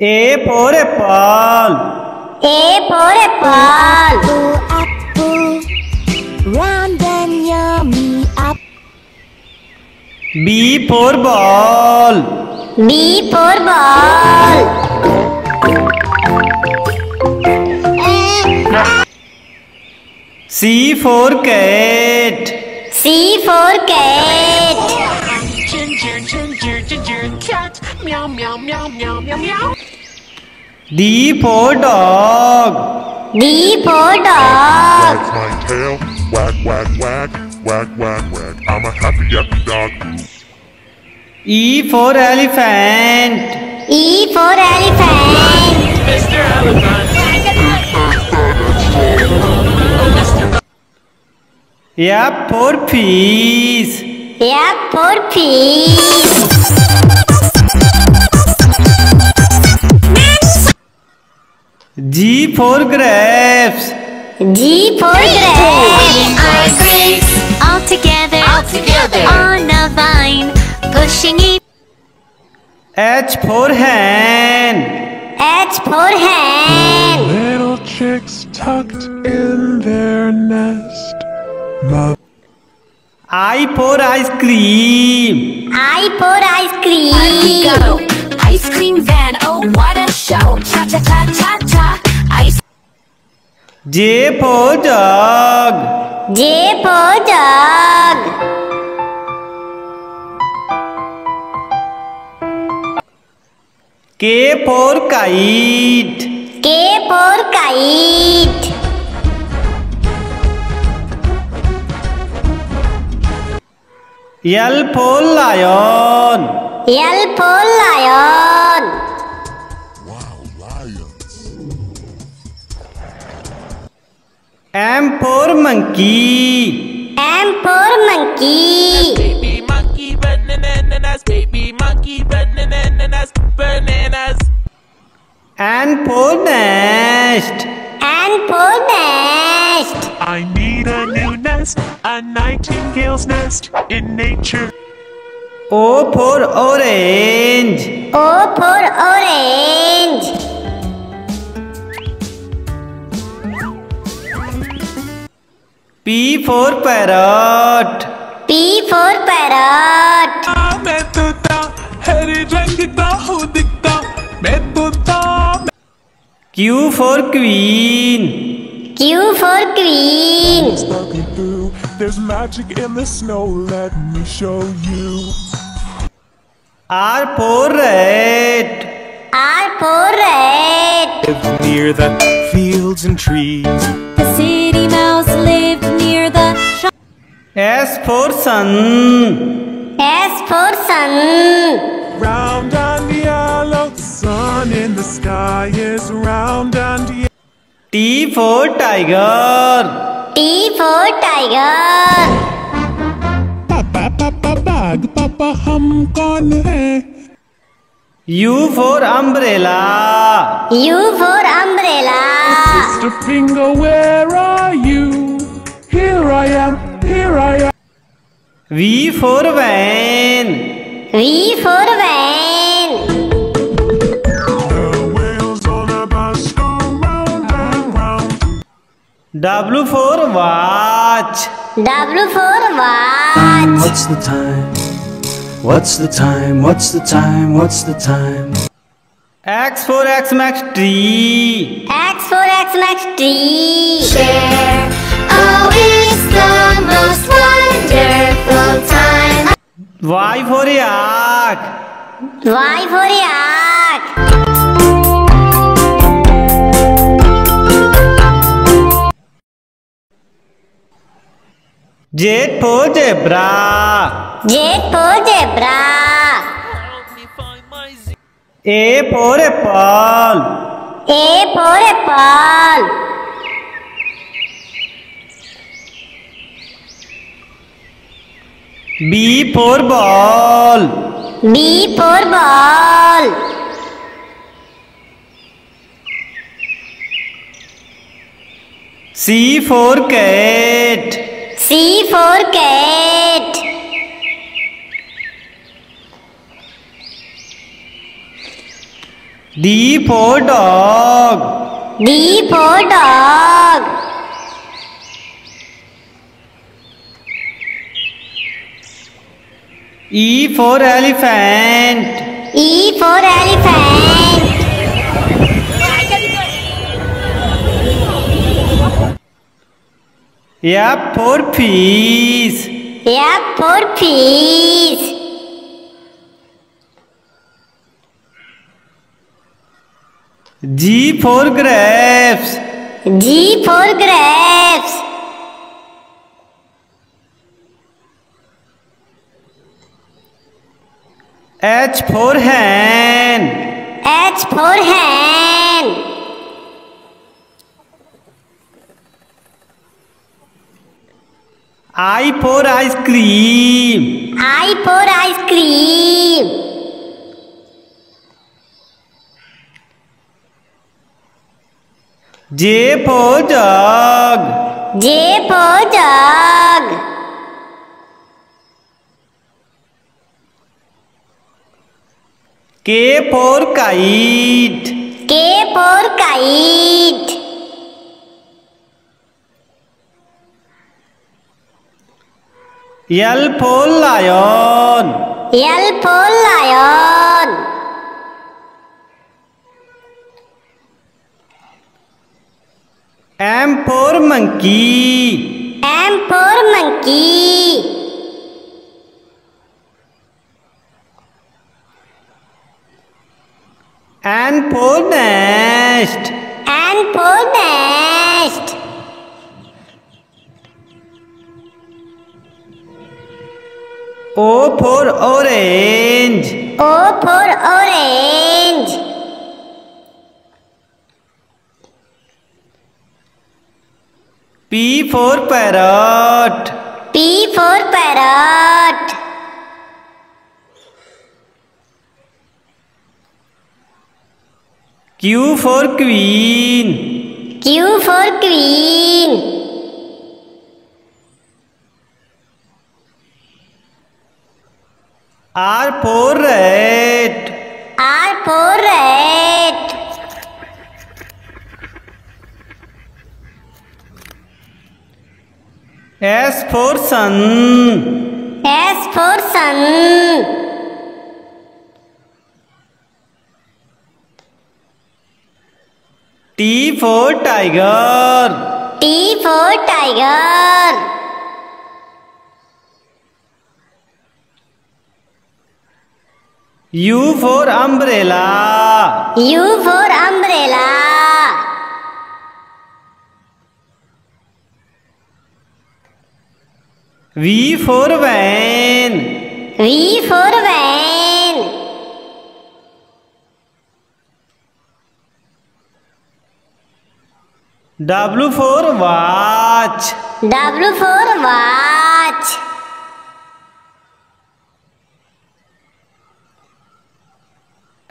A for apple. A for apple. Apple, round and yummy apple. B for ball. B for ball. C for cat. C for cat. Ginger, ginger, ginger, cat. Meow, meow, meow, meow, meow, meow. D for dog. D for dog. Wag my tail, wag, wag, wag, wag, wag, wag. I'm a happy, happy dog. E for elephant. E for elephant. Mr. Elephant. F for fish. F for fish. G for grapes. G for grapes. Our grapes all together, on a vine, pushing each. H for hen. H for hen. Little chicks tucked in their nest. I for ice cream. I for ice cream. Go, ice cream van, oh what a show! Cha cha cha cha cha, ice. J for jug. J for jug. K for kite. K for kite. L for lion. L for lion. Wow, lions. M for monkey. M for monkey. Baby monkey bananas, baby monkey bananas, bananas. N for nest. N for nest. I need a new nest, a nightingale's nest in nature. O for orange. O for orange. P for parrot. P for parrot. मैं तोता हरे रंग का हूँ दिखता मैं तोता Q for queen. Q for queen. Looking through, there's magic in the snow. Let me show you. R for rat. R for rat. Lived near the fields and trees. The city mouse lived near the shop. S for sun. S for sun. Round and yellow, sun in the sky is round and yellow. T for tiger. T for tiger. पापा पापा बाग पापा हम कौन हैं? U for umbrella. U for umbrella. Mr. Finger, where are you? Here I am, here I am. V for van. V for van. The wheels on a bus go round and round. W for watch. W for watch. What's the time? What's the time? What's the time? What's the time? X for Xmas tree. X for Xmas tree. Share. Oh, it's the most wonderful time. Y for yak. Y for yak. Z for zebra. J for zebra. A for apple. A for apple. B for ball. B for ball. C for cat. C for cat. D for dog. D for dog. E for elephant. E for elephant. F for fish. F for fish. G for grapes. G for grapes. H for hen. H for hen. I for ice cream. I for ice cream. J for jug. J for jug. K for kite. K for kite. L for lion. L for lion. M for monkey. M for monkey. N for nest. N for nest. O for orange. O for orange. P for parrot. P for parrot. Q for queen. Q for queen. R for rat. R for rat. S for sun. S for sun. T for tiger. T for tiger. U for umbrella. U for umbrella. V for van. V for van. W for watch. W for watch.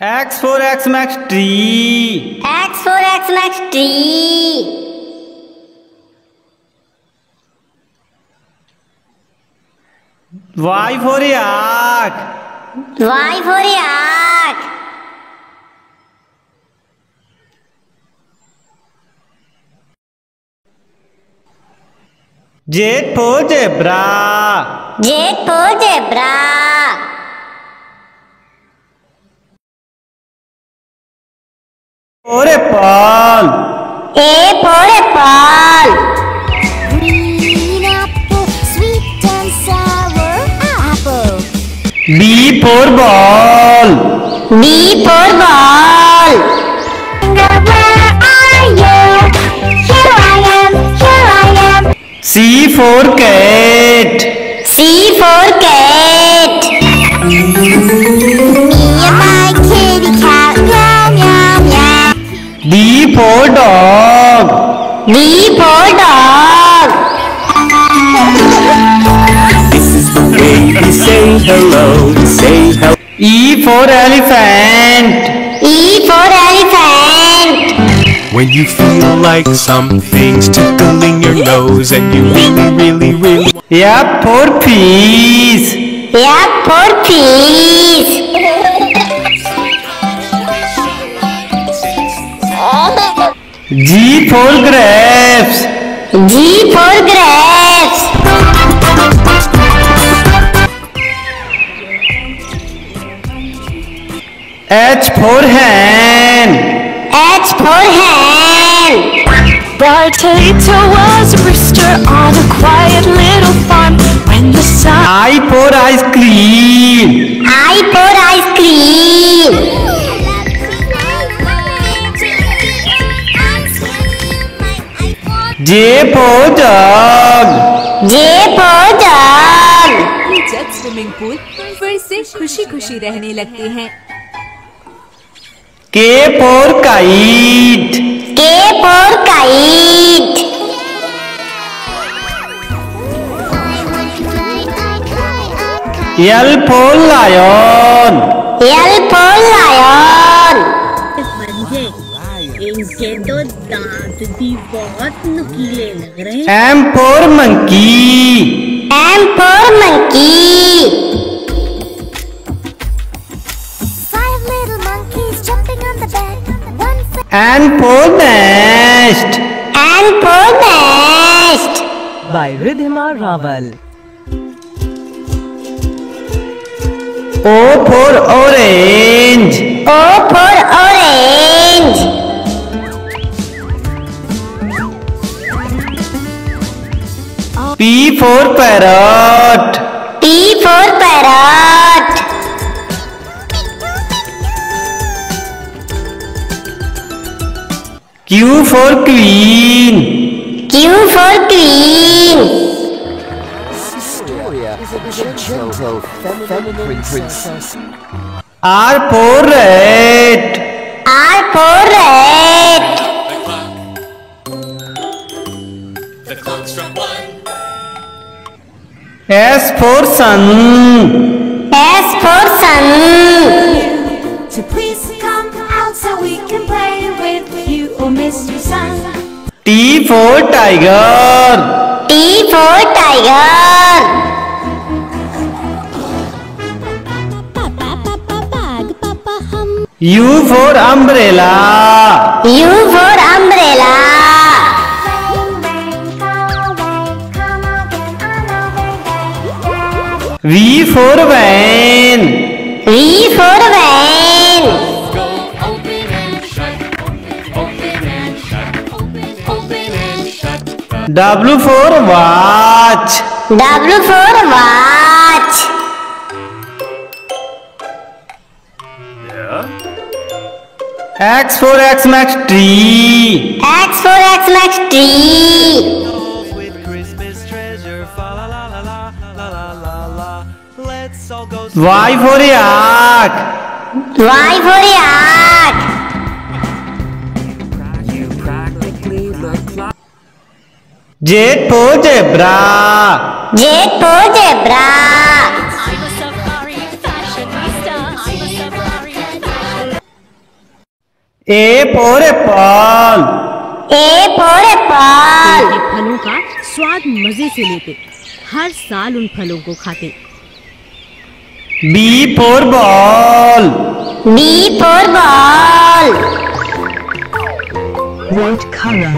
X for Xmas tree. X for Xmas tree. Y for yak. Y for yak. Z for zebra. Z for zebra. For apple. A for apple. Green apple, sweet and sour apple. B for ball. B for ball. Where are you? Here I am. C for cat. C for cat. Me and my kitty cat, meow meow meow. D for dog. D for dog. This is the way we say hello. Say hello. E for elephant. E for elephant. When you feel like something's tickling your nose and you really F for fish. F for fish. G for grapes. G for grapes. H for hen. H for hen. Potato was a rooster on a quiet little farm. When the sun I for ice cream. I for ice cream. J for jug. J for jug. Jug swimming pool फिर से खुशी खुशी रहने लगते हैं। K for kite. K for kite. L for lion. L for lion. इनके तो दांत भी बहुत नुकीले लग रहे हैं। M for monkey. M for monkey. Five little monkeys jumping on the bed. One N for nest. N for nest. By Ridhima Raval. O for orange. O for orange. P for parrot. P for parrot. Q for queen. Q for queen. R for rat. R for rat. S for sun. S for sun. to please come out so we can play with you, oh Mr. Sun. T for tiger. T for tiger. U for umbrella. U for umbrella. V for van. V for van. W for watch. W for watch. X for Xmas tree. X for Xmas tree. With Christmas treasure, fa la la la la la la la la. Let's all go. Y for yak. Y for yak. You practically look like Z for zebra. Z for zebra. I'm a safari fashionista. I'm a safari fashion. A for apple. A for apple. के फलों का स्वाद मजे से लेते, हर साल उन फलों को खाते। B for ball. B for ball. what color?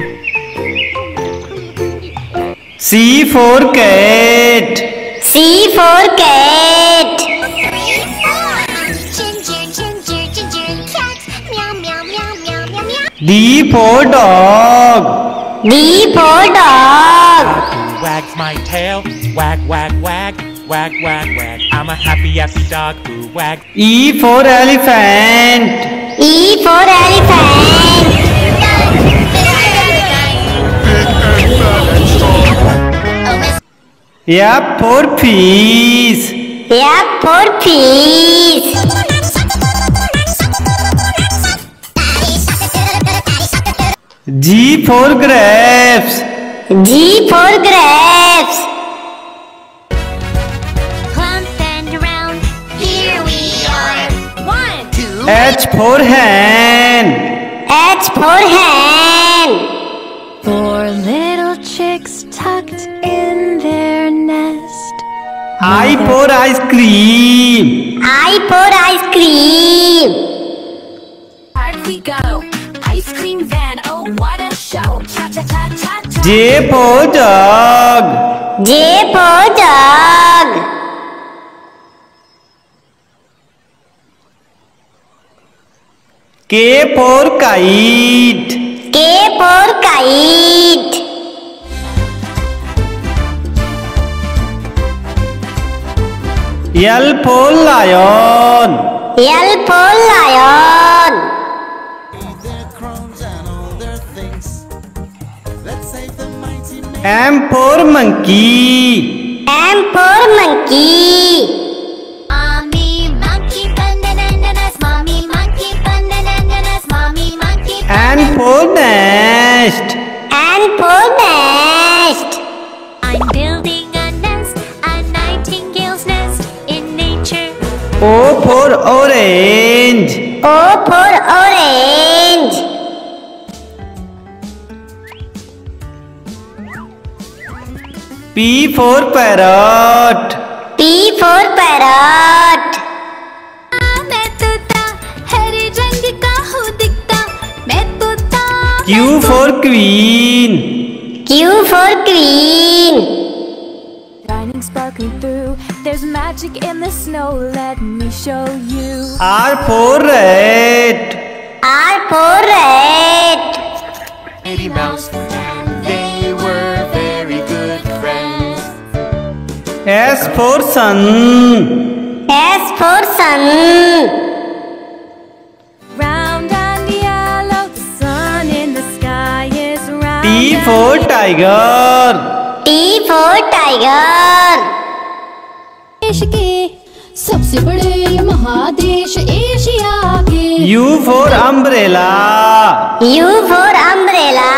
C for cat. C for cat. Ginger, ginger, ginger, cat. Meow, meow, meow, meow, meow, meow. D for dog. D for dog. Wags my tail, wag, wag, wag, wag, wag, wag. I'm a happy, happy dog who wags. E for elephant. E for elephant. F for fish. F for fish. G for grapes. G for grapes. Plump and round, here we are. 1, 2, H for hen. H for hen. 4 little chicks tucked in their nest. I for ice cream. I for ice cream. Here we go, ice cream van, oh what a show. Cha-cha-cha-cha-cha. J for jug. J for jug. K for kite. K for kite. L for lion. L for lion. M for monkey. M for monkey. Mommy monkey bananas, mommy monkey bananas, mommy monkey. N for nest. N for nest. I'm building a nest, a nightingale's nest in nature. O for orange. O for orange. P for parrot. P for parrot. मैं तोता हरे रंग का हूँ दिखता, मैं तोता. Q for queen. Q for queen. Shining, sparkling through. There's magic in the snow. Let me show you. R for rat. R for rat. Mickey Mouse and they were very good friends. S for sun. S for sun. Round and yellow, the sun in the sky is round. T for tiger. T for tiger. देश के सबसे बड़े महादेश Asia के. U for umbrella. U for umbrella.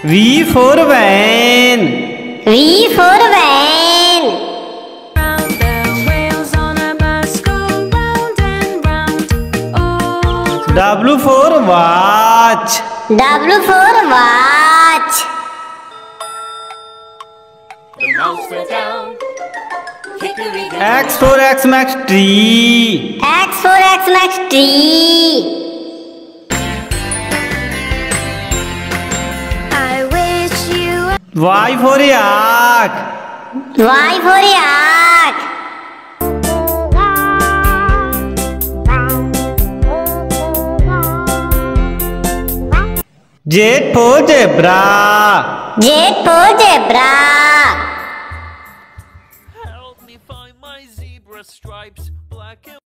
V for van. V for van. Round the wheels on a bus go round and round. Oh. W for watch. W for watch. The mouse went down. Hickory dickory. X for Xmas tree. X for Xmas tree. I wish you. Y for yak. Y for yak. Z for zebra. Z for zebra. Help me find my zebra stripes, black and